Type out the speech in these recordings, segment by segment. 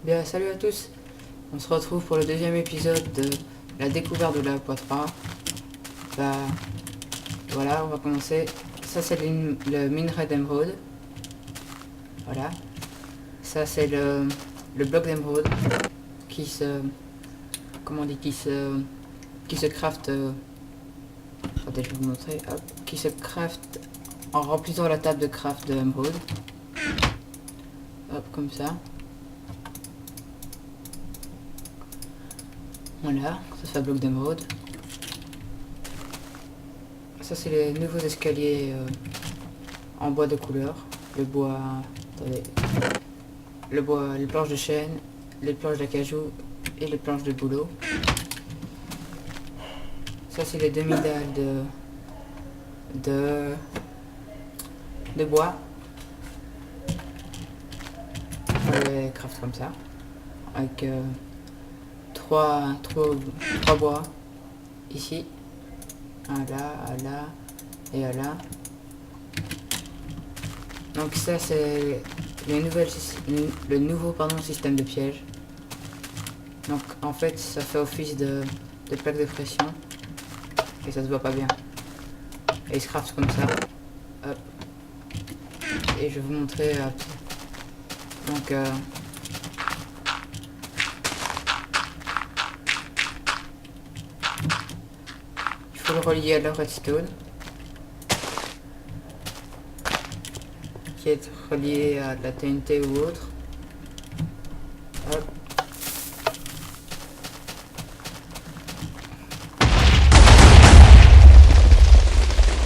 Bien, salut à tous. On se retrouve pour le deuxième épisode de la découverte de la Poitras. Bah, voilà, on va commencer. Ça, c'est le minerai d'émeraude. Voilà. Ça, c'est le bloc d'émeraude qui se... Comment on dit, qui se craft... attendez, je vais vous montrer. Hop, qui se craft en remplissant la table de craft de émeraude. Hop, comme ça. Voilà, ça c'est un bloc d'émeraude. Ça c'est les nouveaux escaliers en bois de couleur. Le bois... Attendez. Le bois, les planches de chêne, les planches d'acajou et les planches de bouleau. Ça c'est les demi-dalles de bois. On les craft comme ça. Avec trois bois ici, un là et un là. Donc ça c'est le nouveau système de piège. Donc en fait ça fait office de plaque de pression et ça se voit pas bien. Et il se craft comme ça. Hop. Et je vais vous montrer. Donc il faut le relier à la redstone, qui est relié à de la TNT ou autre. Hop.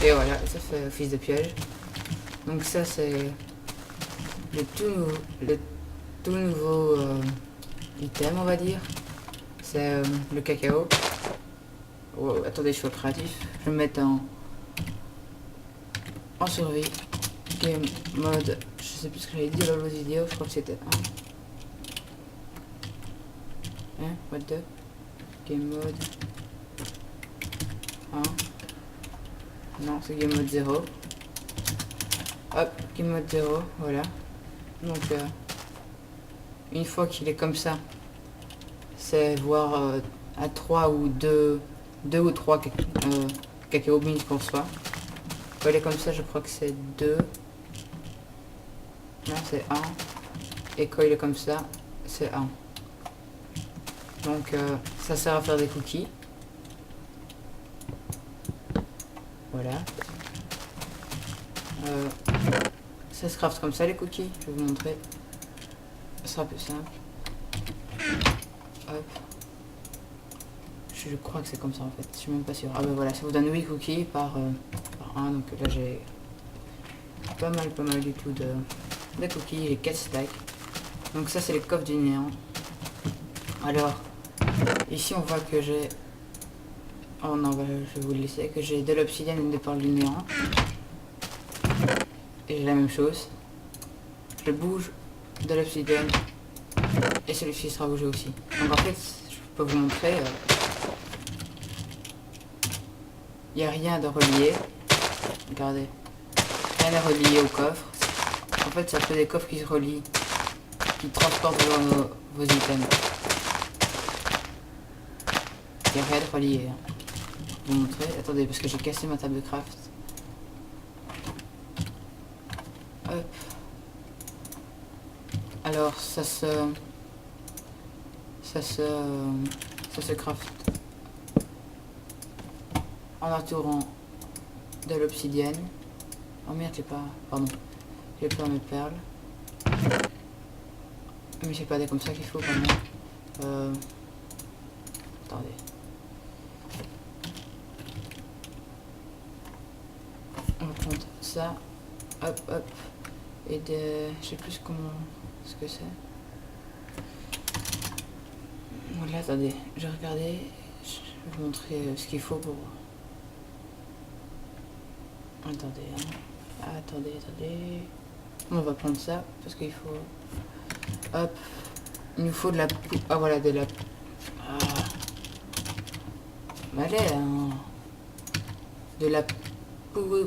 Et voilà, ça fait office de piège. Donc ça c'est le tout nouveau item, on va dire. C'est le cacao. Oh, attendez, je suis créatif. Je vais me mettre en survie. Game mode, je sais plus ce que j'avais dit dans l'autre vidéo, je crois que c'était 1. Hein, what the? Game mode 1. Non, c'est game mode 0. Hop, game mode 0, voilà. Donc, une fois qu'il est comme ça, c'est voir à 3 ou 2 ou 3 cacao beans pour soi. Quand il est comme ça, je crois que c'est 2. Non, c'est 1. Et quand il est comme ça, c'est 1. Donc, ça sert à faire des cookies. Voilà. Ça se craft comme ça, les cookies. Je vais vous montrer. Ce sera plus simple. Hop. Je crois que c'est comme ça en fait. Je suis même pas sûr. Ah ben voilà, ça vous donne 8 cookies par 1. Donc là, j'ai pas mal du tout de cookies. J'ai 4 stacks. Donc ça, c'est les coffres du néant. Alors, ici, on voit que j'ai... Oh non, bah, je vais vous le laisser. Que j'ai de l'obsidienne et des perles du néant. Et j'ai la même chose. Je bouge de l'obsidienne. Et celui-ci sera bougé aussi. Donc en fait, je peux vous montrer. Il n'y a rien de relié. Regardez. Rien à relier au coffre. En fait, ça fait des coffres qui se relient. Qui transportent vos items. Il n'y a rien de relié. Hein. Je vais vous montrer. Attendez, parce que j'ai cassé ma table de craft. Hop. Alors, ça se craft en entourant de l'obsidienne. Oh merde, j'ai pas... Pardon. J'ai plein de perles. Mais c'est pas des comme ça qu'il faut quand même. Attendez. On va prendre ça. Hop, hop. Et je sais plus ce que c'est. Voilà, attendez. Je vais regarder. Je vais vous montrer ce qu'il faut pour... Attendez, hein. Attendez. On va prendre ça parce qu'il faut... Hop. Il nous faut de la... Ah voilà, de la... Ah. Allez, hein. De la poudre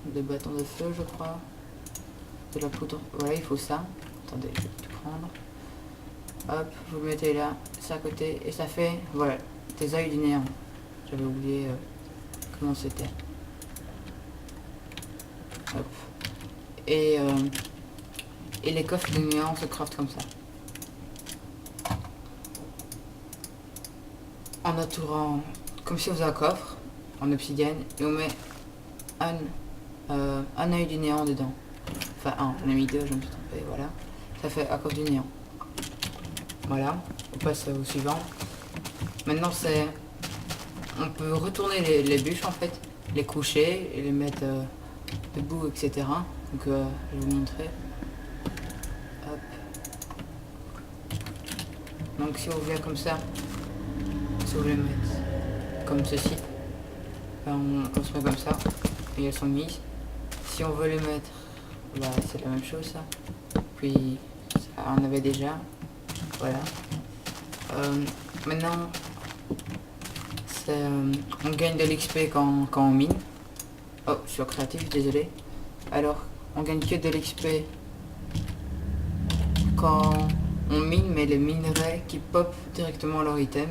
de bâton de feu, je crois. De la poudre... Voilà, il faut ça. Attendez, je vais tout prendre. Hop, vous le mettez là, ça à côté, et ça fait, voilà, des œils du néant. J'avais oublié comment c'était. Hop. Et les coffres du néant se craftent comme ça. En entourant, comme si on faisait un coffre, en obsidienne, et on met un œil du néant dedans. Enfin un, j'en ai mis deux, je me suis trompé, voilà. Ça fait à cause du néant. Voilà, on passe au suivant. Maintenant c'est... On peut retourner les bûches en fait, les coucher et les mettre debout, etc. Donc je vais vous montrer. Hop. Donc si on vient comme ça, si vous voulez mettre comme ceci, ben, on se met comme ça, et elles sont mises. Si on veut les mettre, là c'est la même chose ça. Puis ça on avait déjà. Voilà. Maintenant, on gagne de l'XP quand on mine. Oh, je suis en créatif, désolé. Alors, on gagne que de l'XP quand on mine, mais les minerais qui pop directement leur item.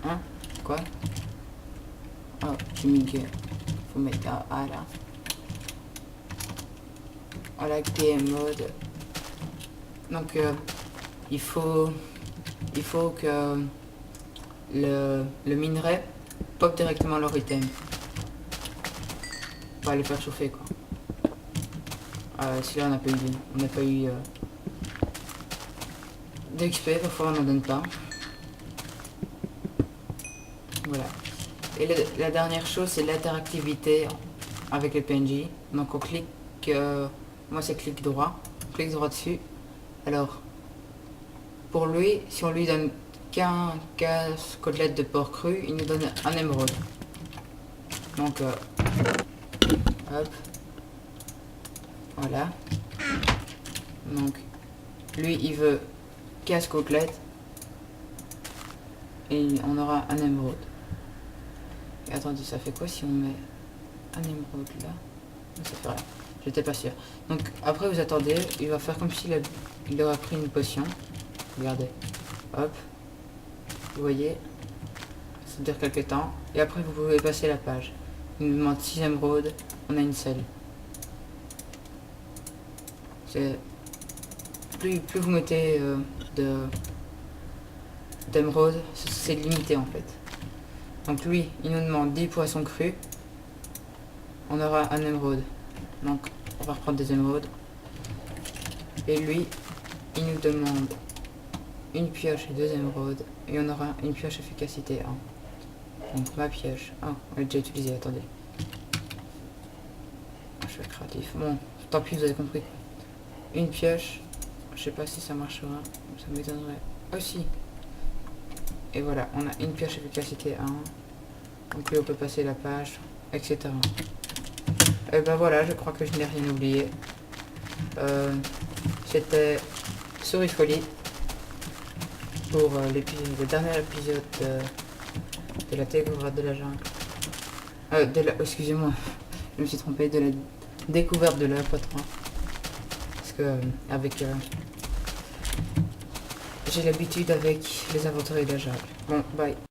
Hein? Quoi? Oh, j'ai mis que... Faut mettre là. Voilà, game mode. Donc, il faut que le minerai pop directement leur item. Pas les faire chauffer quoi. Celui-là on n'a pas eu d'XP, parfois on n'en donne pas. Voilà. Et la dernière chose c'est l'interactivité avec les PNJ. Donc on clique, moi c'est clic droit dessus. Alors pour lui, si on lui donne qu'un côtelette de porc cru, il nous donne un émeraude. Donc hop, voilà. Donc lui il veut 15 côtelettes et on aura un émeraude. Et attendez, ça fait quoi si on met un émeraude là? Ça fait rien, j'étais pas sûr. Donc après vous attendez, il va faire comme s'il aurait pris une potion. Regardez, hop, vous voyez, ça dure quelques temps et après vous pouvez passer la page. Il nous demande 6 émeraudes, on a une seule. C'est plus vous mettez d'émeraudes, c'est limité en fait. Donc lui, il nous demande 10 poissons crus, on aura un émeraude. Donc on va reprendre des émeraudes. Et lui, il nous demande une pioche et 2 émeraudes et on aura une pioche efficacité 1. Donc ma pioche, on l'a déjà utilisé, attendez. Je suis créatif, bon, tant pis, vous avez compris. Une pioche, je sais pas si ça marchera, ça m'étonnerait aussi. Et voilà, on a une pioche efficacité 1. Donc là on peut passer la page, etc. Et ben voilà, je crois que je n'ai rien oublié. C'était Souris Folie pour le dernier épisode de la découverte de la jungle. Excusez-moi, je me suis trompé, de la découverte de la poitrine. Parce que j'ai l'habitude avec les aventuriers de la jungle. Bon, bye.